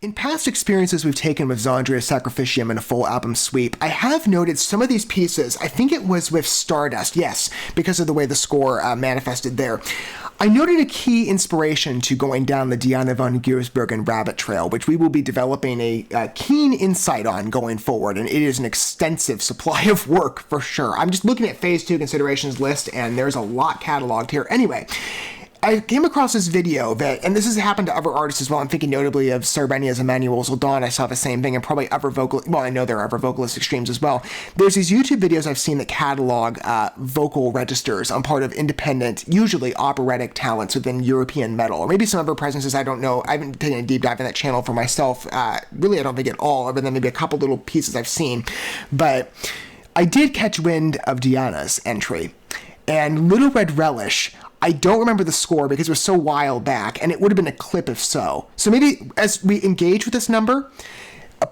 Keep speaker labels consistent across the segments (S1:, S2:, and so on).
S1: In past experiences we've taken with XANDRIA Sacrificium in a full album sweep, I have noted some of these pieces. I think it was with Stardust, yes, because of the way the score manifested there. I noted a key inspiration to going down the Diana von Giersbergen rabbit trail, which we will be developing a keen insight on going forward, and it is an extensive supply of work for sure. I'm just looking at Phase 2 considerations list, and there's a lot cataloged here. Anyway, I came across this video that, and this has happened to other artists as well. I'm thinking notably of Sarbenia's Emmanuel Zoldan. I saw the same thing, and probably other I know there are other vocalist extremes as well. There's these YouTube videos I've seen that catalog vocal registers on part of independent, usually operatic talents within European metal, or maybe some other presences, I don't know. I haven't taken a deep dive in that channel for myself. Really, I don't think at all, other than maybe a couple little pieces I've seen. But I did catch wind of Diana's entry, and Little Red Relish, I don't remember the score because it was so while back, and it would have been a clip if so. So maybe as we engage with this number,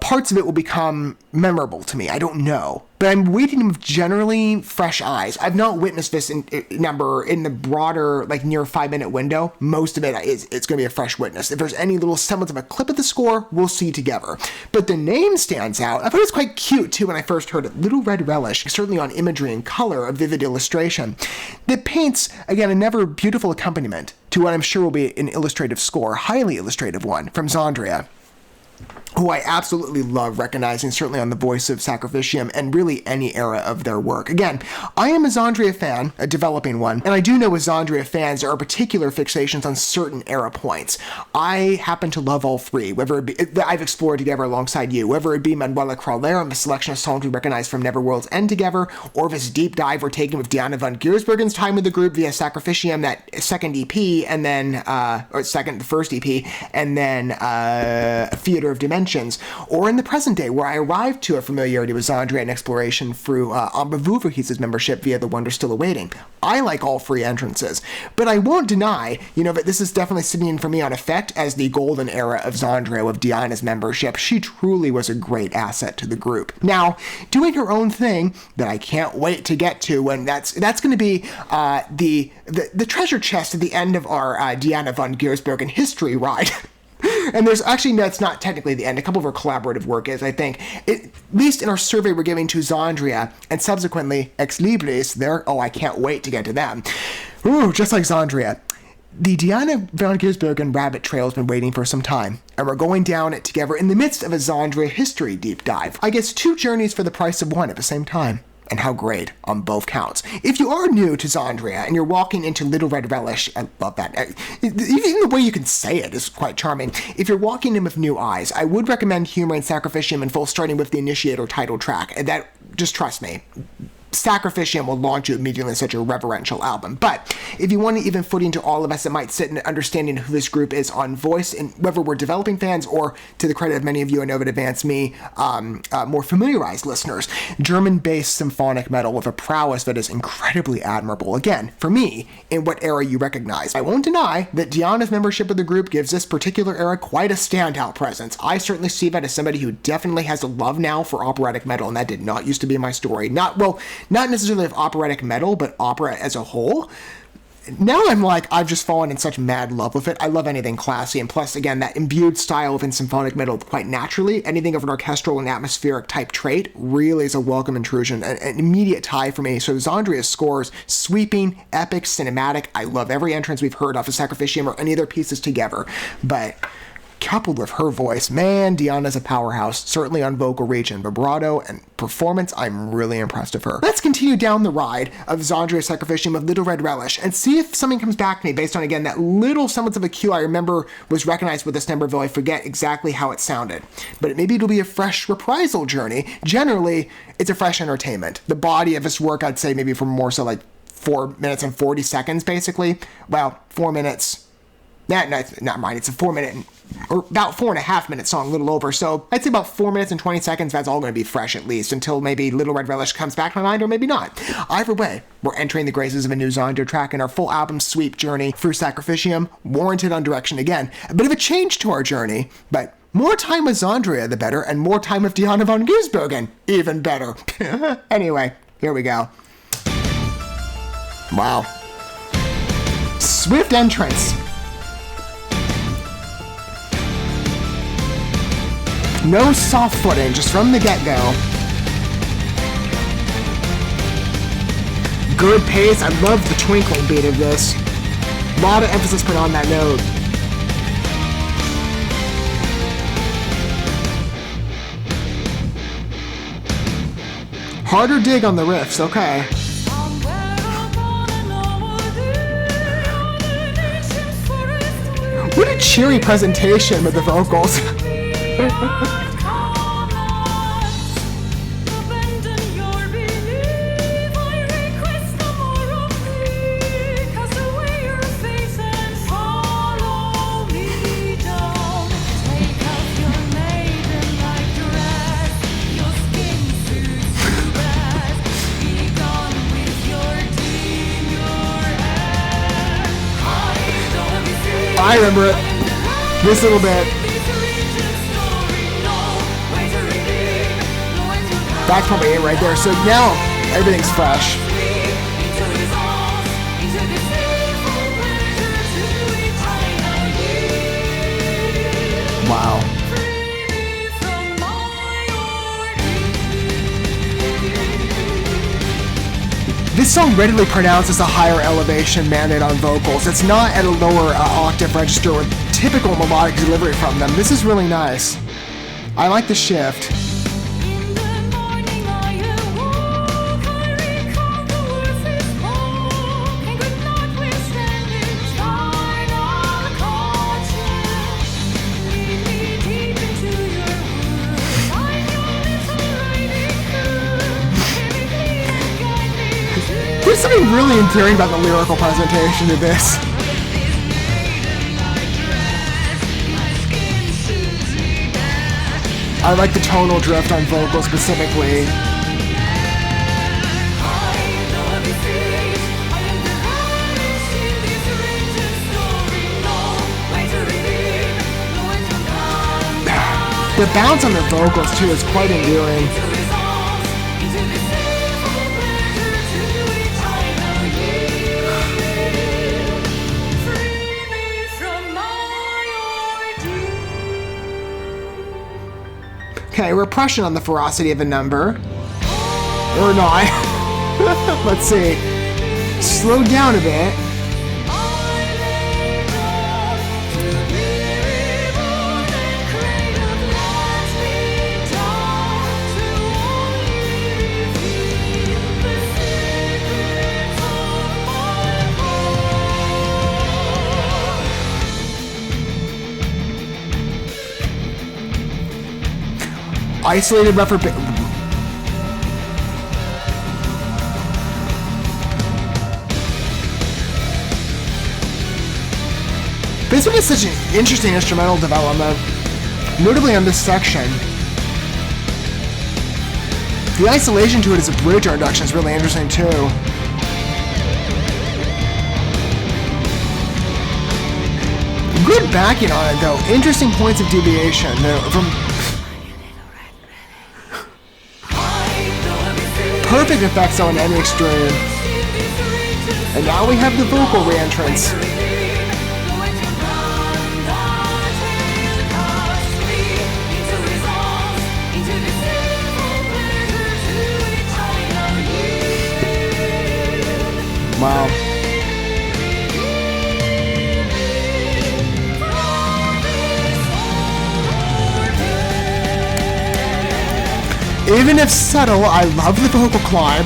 S1: parts of it will become memorable to me. I don't know. But I'm waiting with generally fresh eyes. I've not witnessed this number in the broader, like near 5-minute window. Most of it's going to be a fresh witness. If there's any little semblance of a clip of the score, we'll see together. But the name stands out. I thought it was quite cute too when I first heard it. Little Red Relish, certainly on imagery and color, a vivid illustration that paints, again, another beautiful accompaniment to what I'm sure will be an illustrative score, highly illustrative one, from XANDRIA, who I absolutely love recognizing, certainly on the voice of Sacrificium, and really any era of their work. Again, I am a XANDRIA fan, a developing one, and I do know with XANDRIA fans there are particular fixations on certain era points. I happen to love all three, whether it be, that I've explored together alongside you, whether it be Manuela Crawler and the selection of songs we recognize from Neverworld's End together, or this deep dive we're taking with Diana von Giersbergen's time with the group via Sacrificium, that second EP, and then, the first EP, and then Theater of Dimensions, or in the present day, where I arrived to a familiarity with XANDRIA and exploration through Amber Vuverhees' membership via The Wonder Still Awaiting. I like all three entrances, but I won't deny, that this is definitely sitting in for me on effect as the golden era of XANDRIA with Diana's membership. She truly was a great asset to the group. Now, doing her own thing that I can't wait to get to, and that's going to be the treasure chest at the end of our Diana von Giersbergen history ride. And there's actually, that's not technically the end. A couple of our collaborative work is, I think, at least in our survey we're giving to XANDRIA, and subsequently Ex Libris, I can't wait to get to them. Ooh, just like XANDRIA. The Diana von Giersbergen rabbit trail has been waiting for some time, and we're going down it together in the midst of a XANDRIA history deep dive. I guess 2 journeys for the price of one at the same time. And how great on both counts. If you are new to XANDRIA and you're walking into Little Red Relish, I love that. Even the way you can say it is quite charming. If you're walking in with new eyes, I would recommend humoring Sacrificium in full, starting with the Initiator title track. And that, just trust me, Sacrificium will launch you immediately in such a reverential album. But if you want an even footing to all of us that might sit in understanding who this group is on voice, and whether we're developing fans or, to the credit of many of you, I know that advance me, more familiarized listeners, German-based symphonic metal with a prowess that is incredibly admirable. Again, for me, in what era you recognize. I won't deny that Diana's membership of the group gives this particular era quite a standout presence. I certainly see that as somebody who definitely has a love now for operatic metal, and that did not used to be my story. Not necessarily of operatic metal, but opera as a whole. Now I've just fallen in such mad love with it. I love anything classy, and plus, again, that imbued style within symphonic metal quite naturally. Anything of an orchestral and atmospheric type trait really is a welcome intrusion, an immediate tie for me. So XANDRIA's scores, sweeping, epic, cinematic. I love every entrance we've heard off of Sacrificium or any other pieces together, but coupled with her voice, man, Diana's a powerhouse, certainly on vocal reach and vibrato and performance. I'm really impressed with her. Let's continue down the ride of XANDRIA Sacrificium of Little Red Relish and see if something comes back to me based on, again, that little semblance of a cue I remember was recognized with this number, though I forget exactly how it sounded. But maybe it'll be a fresh reprisal journey. Generally, it's a fresh entertainment. The body of this work, I'd say maybe for more so like 4 minutes and 40 seconds, basically. Well, 4 minutes. No, not mine. It's a 4 minute, or about 4.5 minute song, a little over. So I'd say about 4 minutes and 20 seconds. That's all going to be fresh, at least, until maybe Little Red Relish comes back to my mind, or maybe not. Either way, we're entering the graces of a new XANDRIA track in our full album sweep journey through Sacrificium, warranted on direction again. A bit of a change to our journey, but more time with XANDRIA, the better, and more time with Diana von Giersbergen, even better. Anyway, here we go. Wow. Swift entrance. No soft footing, just from the get-go. Good pace. I love the twinkling beat of this. A lot of emphasis put on that note. Harder dig on the riffs, okay. What a cheery presentation with the vocals. I remember it. This little bit. That's probably it right there. So now everything's fresh. Wow. This song readily pronounces a higher elevation mandate on vocals. It's not at a lower octave register with typical melodic delivery from them. This is really nice. I like the shift. There's something really endearing about the lyrical presentation of this. I like the tonal drift on vocals specifically. The bounce on the vocals too is quite endearing. Okay, repression on the ferocity of a number. Or not. Let's see. Slow down a bit. Isolated reverb. This one is such an interesting instrumental development, notably on this section. The isolation to it as a bridge introduction is really interesting too. Good backing on it though. Interesting points of deviation from. Perfect effects on any extreme. And now we have the vocal re-entrance. Wow. Even if subtle, I love the vocal climb.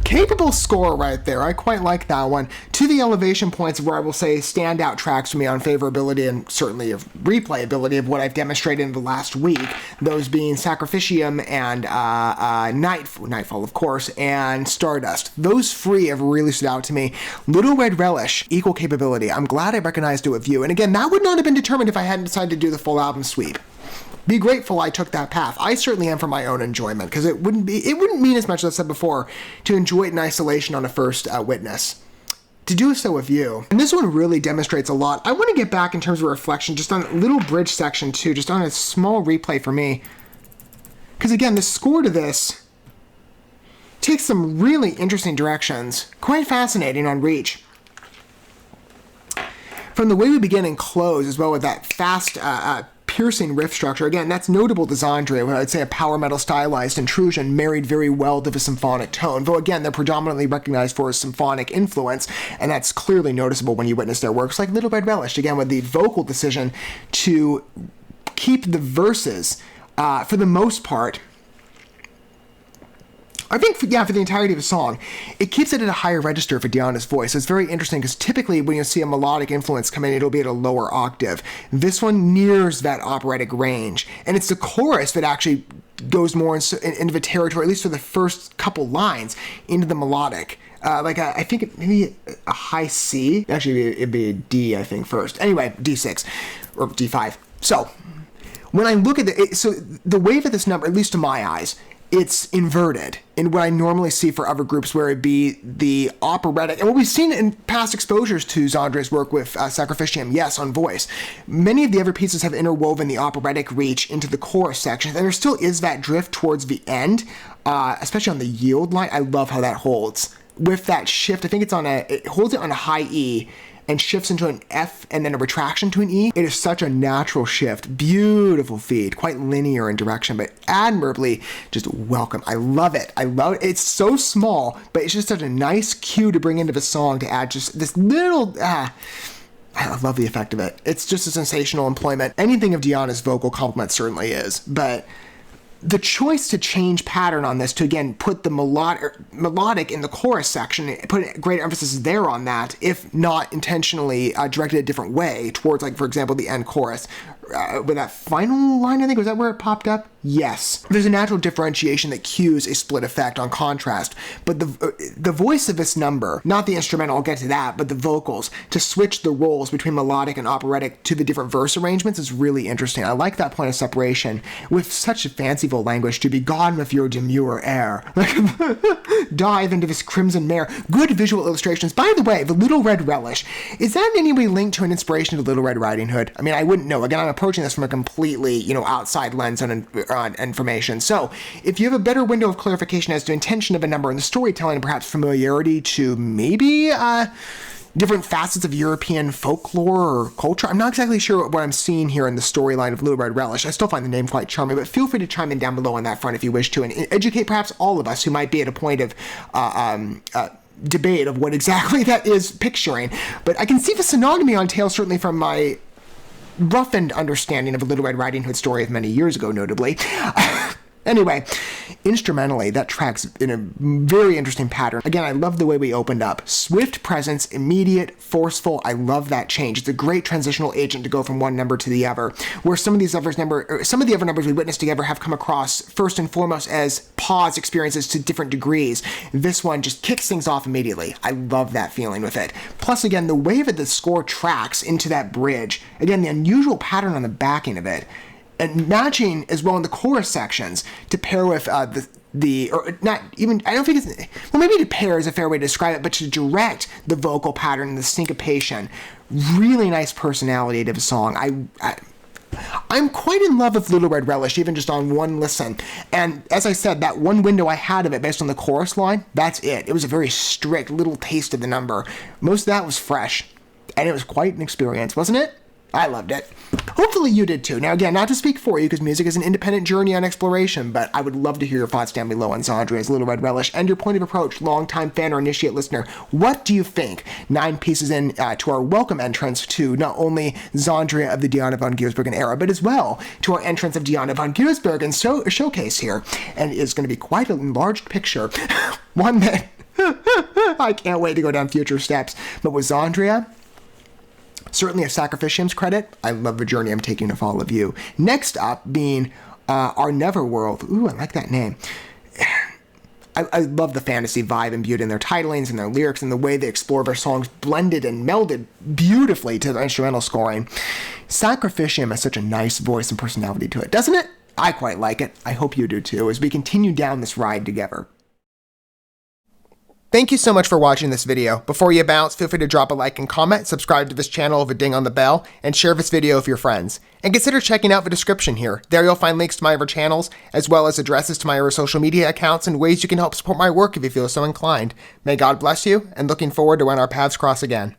S1: Capable score right there. I quite like that one. To the elevation points where I will say standout tracks for me on favorability and certainly of replayability of what I've demonstrated in the last week. Those being Sacrificium and Nightfall, of course, and Stardust. Those three have really stood out to me. Little Red Relish, equal capability. I'm glad I recognized it with you. And again, that would not have been determined if I hadn't decided to do the full album sweep. Be grateful I took that path. I certainly am for my own enjoyment, because it wouldn't mean as much as I said before to enjoy it in isolation on a first witness. To do so with you. And this one really demonstrates a lot. I want to get back in terms of reflection just on a little bridge section too, just on a small replay for me. Because again, the score to this takes some really interesting directions. Quite fascinating on reach. From the way we begin and close, as well with that fast, piercing riff structure. Again, that's notable to XANDRIA, what I'd say a power metal stylized intrusion married very well to the symphonic tone. Though again, they're predominantly recognized for a symphonic influence, and that's clearly noticeable when you witness their works like Little Red Relish, again with the vocal decision to keep the verses, for the most part, I think, for the entirety of the song, it keeps it at a higher register for Diana's voice. It's very interesting because typically when you see a melodic influence come in, it'll be at a lower octave. This one nears that operatic range, and it's the chorus that actually goes more into the territory, at least for the first couple lines, into the melodic. I think maybe a high C. Actually, it'd be a D, I think, first. Anyway, D6 or D5. So when I look at the wave of this number, at least to my eyes, it's inverted in what I normally see for other groups, where it'd be the operatic, and what we've seen in past exposures to XANDRIA's work with Sacrificium, yes, on voice. Many of the other pieces have interwoven the operatic reach into the chorus section, and there still is that drift towards the end, especially on the yield line. I love how that holds. With that shift, I think it holds it on a high E, and shifts into an F and then a retraction to an E. It is such a natural shift. Beautiful feed, quite linear in direction, but admirably just welcome. I love it. I love it. It's so small, but it's just such a nice cue to bring into the song to add just this little, I love the effect of it. It's just a sensational employment. Anything of Diana's vocal complement certainly is, but the choice to change pattern on this to, again, put the melodic in the chorus section, put greater emphasis there on that, if not intentionally directed a different way towards, like, for example, the end chorus. With that final line, I think, was that where it popped up? Yes. There's a natural differentiation that cues a split effect on contrast, but the voice of this number, not the instrumental, I'll get to that, but the vocals, to switch the roles between melodic and operatic to the different verse arrangements is really interesting. I like that point of separation. With such a fanciful language, to be gone with your demure air. Dive into this crimson mare. Good visual illustrations. By the way, the Little Red Relish, is that in any way linked to an inspiration of Little Red Riding Hood? I mean, I wouldn't know. Again, I'm approaching this from a completely, outside lens on information. So, if you have a better window of clarification as to intention of a number in the storytelling, and perhaps familiarity to maybe different facets of European folklore or culture, I'm not exactly sure what I'm seeing here in the storyline of Little Red Relish. I still find the name quite charming, but feel free to chime in down below on that front if you wish to, and educate perhaps all of us who might be at a point of debate of what exactly that is picturing. But I can see the synonymy on tail, certainly from my roughened understanding of a Little Red Riding Hood story of many years ago, notably. Anyway, instrumentally, that tracks in a very interesting pattern. Again, I love the way we opened up. Swift presence, immediate, forceful. I love that change. It's a great transitional agent to go from one number to the other, where some of the other numbers we witnessed together have come across first and foremost as pause experiences to different degrees. This one just kicks things off immediately. I love that feeling with it. Plus, again, the way that the score tracks into that bridge, again, the unusual pattern on the backing of it, and matching as well in the chorus sections to pair with I don't think it's, well, maybe to pair is a fair way to describe it, but to direct the vocal pattern and the syncopation. Really nice personality to the song. I'm quite in love with Little Red Relish, even just on one listen. And as I said, that one window I had of it based on the chorus line, that's it. It was a very strict little taste of the number. Most of that was fresh, and it was quite an experience, wasn't it? I loved it. Hopefully you did too. Now again, not to speak for you, because music is an independent journey on exploration, but I would love to hear your thoughts down below on XANDRIA's Little Red Relish and your point of approach, longtime fan or initiate listener. What do you think? 9 pieces in to our welcome entrance to not only XANDRIA of the Diana von Giersbergen era, but as well to our entrance of Diana von Giersbergen's showcase here. And it's going to be quite a enlarged picture. One that I can't wait to go down future steps. But with XANDRIA, certainly a Sacrificium's credit. I love the journey I'm taking with all of you. Next up being our Neverworld. Ooh, I like that name. I love the fantasy vibe and beauty in their titlings and their lyrics and the way they explore their songs blended and melded beautifully to the instrumental scoring. Sacrificium has such a nice voice and personality to it, doesn't it? I quite like it. I hope you do too, as we continue down this ride together. Thank you so much for watching this video. Before you bounce, feel free to drop a like and comment, subscribe to this channel with a ding on the bell, and share this video with your friends. And consider checking out the description here. There you'll find links to my other channels, as well as addresses to my other social media accounts and ways you can help support my work if you feel so inclined. May God bless you, and looking forward to when our paths cross again.